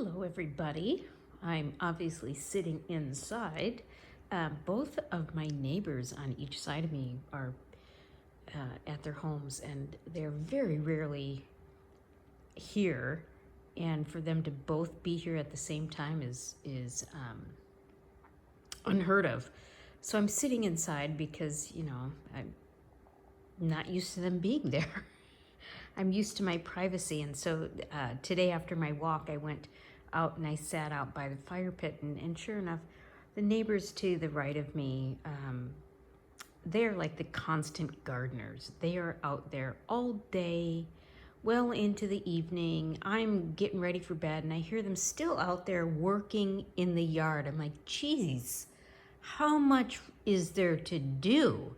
Hello, everybody. I'm obviously sitting inside. Both of my neighbors on each side of me are at their homes, and they're very rarely here. And for them to both be here at the same time is unheard of. So I'm sitting inside because I'm not used to them being there. I'm used to my privacy, and so today after my walk, I went out and I sat out by the fire pit, and sure enough, the neighbors to the right of me, they're like the constant gardeners. They are out there all day, well into the evening. I'm getting ready for bed, and I hear them still out there working in the yard. I'm like, geez, how much is there to do?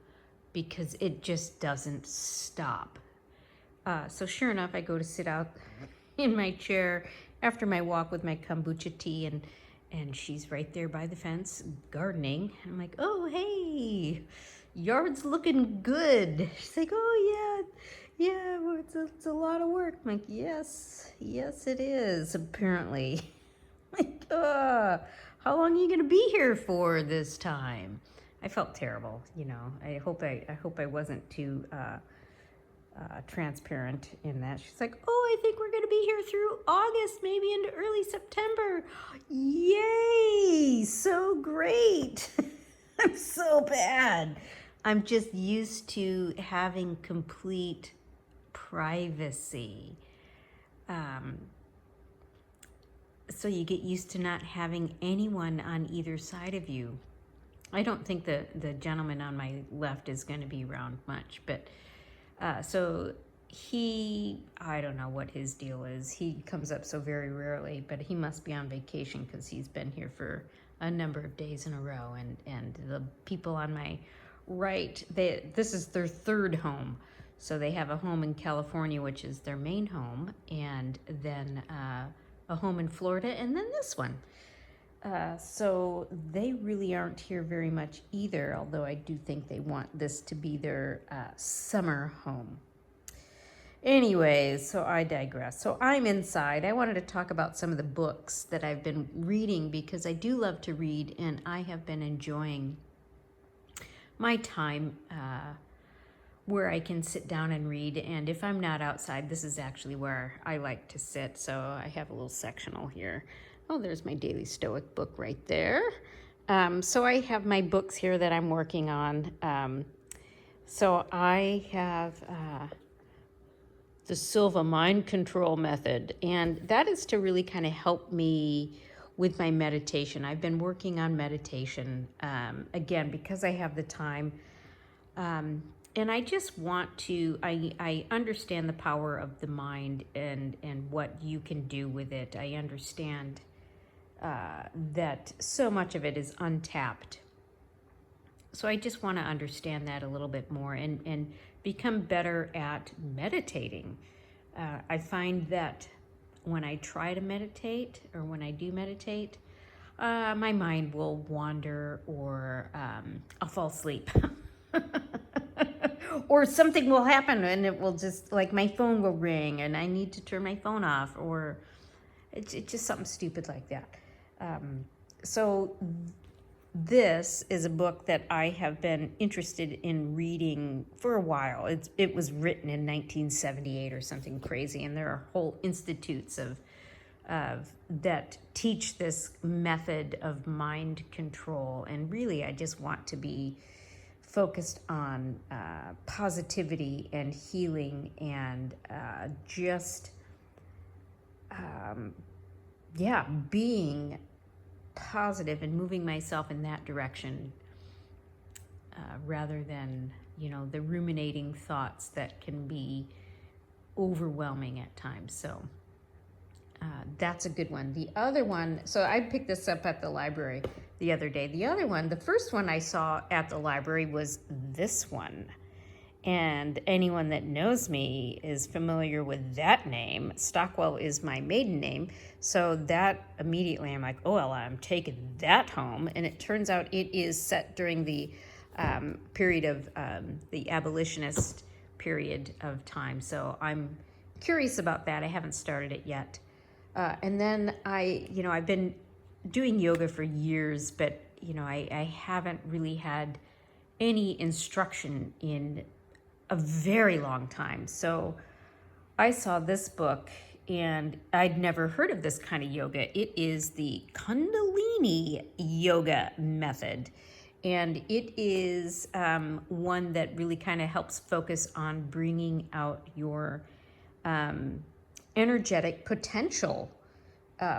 Because it just doesn't stop. So sure enough, I go to sit out in my chair after my walk with my kombucha tea, and she's right there by the fence gardening. I'm like, oh, hey, yard's looking good. She's like, oh, yeah, well, it's a lot of work. I'm like, yes, it is, apparently. Like, how long are you gonna be here for this time? I felt terrible, I hope I wasn't too transparent in that. She's like, oh, I think we're going to be here through August, maybe into early September. Yay, so great. I'm so bad. I'm just used to having complete privacy. So you get used to not having anyone on either side of you. I don't think the gentleman on my left is going to be around much, but so I don't know what his deal is. He comes up so very rarely, but he must be on vacation because he's been here for a number of days in a row. And the people on my right, this is their third home. So they have a home in California, which is their main home, and then a home in Florida, and then this one. So they really aren't here very much either, although I do think they want this to be their summer home. Anyways, so I digress. So I'm inside. I wanted to talk about some of the books that I've been reading because I do love to read, and I have been enjoying my time where I can sit down and read. And if I'm not outside, this is actually where I like to sit. So I have a little sectional here. Oh, there's my Daily Stoic book right there. So I have my books here that I'm working on. So I have the Silva Mind Control Method, and that is to really kind of help me with my meditation. I've been working on meditation, again, because I have the time. And I just want to, I understand the power of the mind and what you can do with it. I understand that so much of it is untapped. So I just want to understand that a little bit more and become better at meditating. I find that when I try to meditate, or when I do meditate, my mind will wander, or I'll fall asleep. Or something will happen and it will just, like, my phone will ring and I need to turn my phone off, or it's just something stupid like that. So this is a book that I have been interested in reading for a while. It was written in 1978 or something crazy, and there are whole institutes of that teach this method of mind control. And really, I just want to be focused on positivity and healing and being positive and moving myself in that direction, rather than the ruminating thoughts that can be overwhelming at times. So that's a good one. The other one, so I picked this up at the library the other day. The other one, the first one I saw at the library was this one. And anyone that knows me is familiar with that name. Stockwell is my maiden name. So that immediately I'm like, oh, well, I'm taking that home. And it turns out it is set during the period of the abolitionist period of time. So I'm curious about that. I haven't started it yet. And then I've been doing yoga for years, but I haven't really had any instruction in a very long time. So I saw this book and I'd never heard of this kind of yoga. It is the Kundalini yoga method. And it is one that really kind of helps focus on bringing out your energetic potential.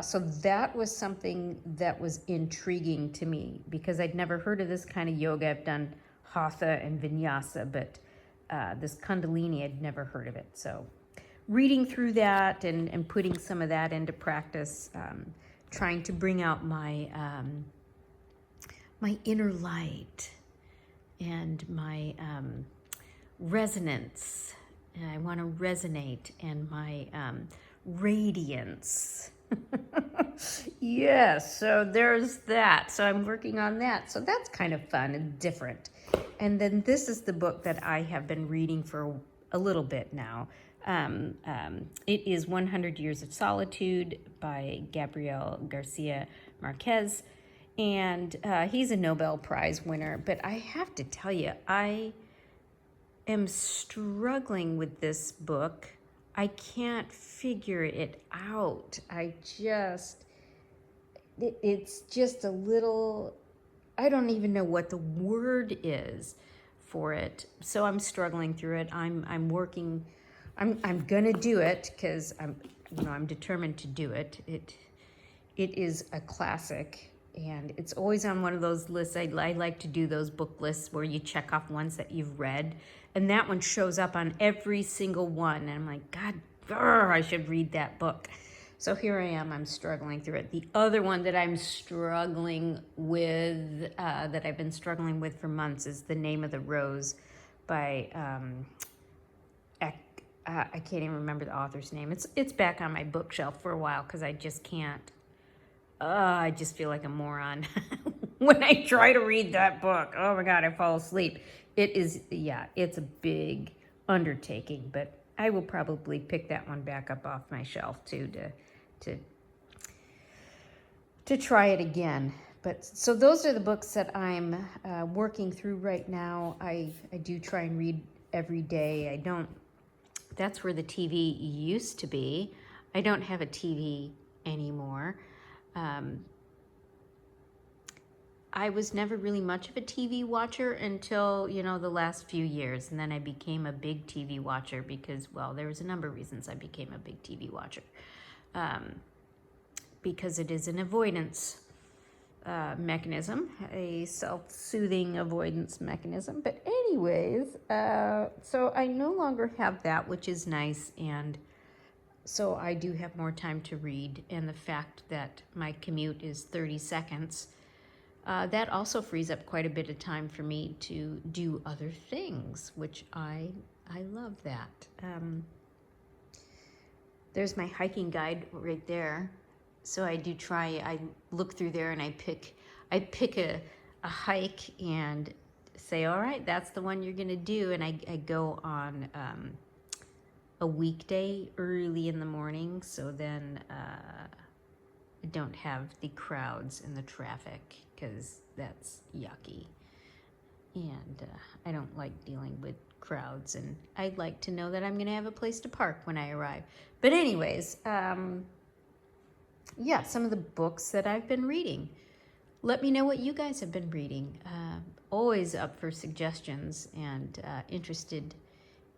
So that was something that was intriguing to me because I'd never heard of this kind of yoga. I've done Hatha and Vinyasa, but this Kundalini, I'd never heard of it. So reading through that and putting some of that into practice, trying to bring out my my inner light and my resonance. And I want to resonate, and my radiance. Yes, so there's that. So I'm working on that. So that's kind of fun and different. And then this is the book that I have been reading for a little bit now. It is 100 Years of Solitude by Gabriel Garcia Marquez. And he's a Nobel Prize winner. But I have to tell you, I am struggling with this book. I can't figure it out. It's just a little, I don't even know what the word is for it. So I'm struggling through it. I'm working, I'm gonna do it because I'm determined to do it. It is a classic. And it's always on one of those lists. I like to do those book lists where you check off ones that you've read. And that one shows up on every single one. And I'm like, God, I should read that book. So here I am. I'm struggling through it. The other one that I'm struggling with, that I've been struggling with for months, is The Name of the Rose by, I can't even remember the author's name. It's back on my bookshelf for a while because I just can't. I just feel like a moron when I try to read that book. Oh my God, I fall asleep. It's a big undertaking, but I will probably pick that one back up off my shelf too to try it again. But so those are the books that I'm working through right now. I do try and read every day. That's where the TV used to be. I don't have a TV anymore. I was never really much of a TV watcher until, the last few years. And then I became a big TV watcher because, well, there was a number of reasons I became a big TV watcher. Because it is an avoidance mechanism, a self-soothing avoidance mechanism. But anyways, so I no longer have that, which is nice. And so I do have more time to read, and the fact that my commute is 30 seconds, that also frees up quite a bit of time for me to do other things, which I love that. There's my hiking guide right there. So I do I look through there and I pick a hike and say, all right, that's the one you're gonna do. And I go on a weekday early in the morning, so then I don't have the crowds and the traffic, because that's yucky. And I don't like dealing with crowds, and I'd like to know that I'm going to have a place to park when I arrive. But anyways, some of the books that I've been reading. Let me know what you guys have been reading. Always up for suggestions and interested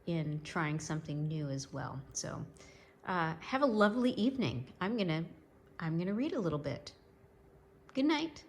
in trying something new as well. So have a lovely evening. I'm gonna read a little bit. Good night.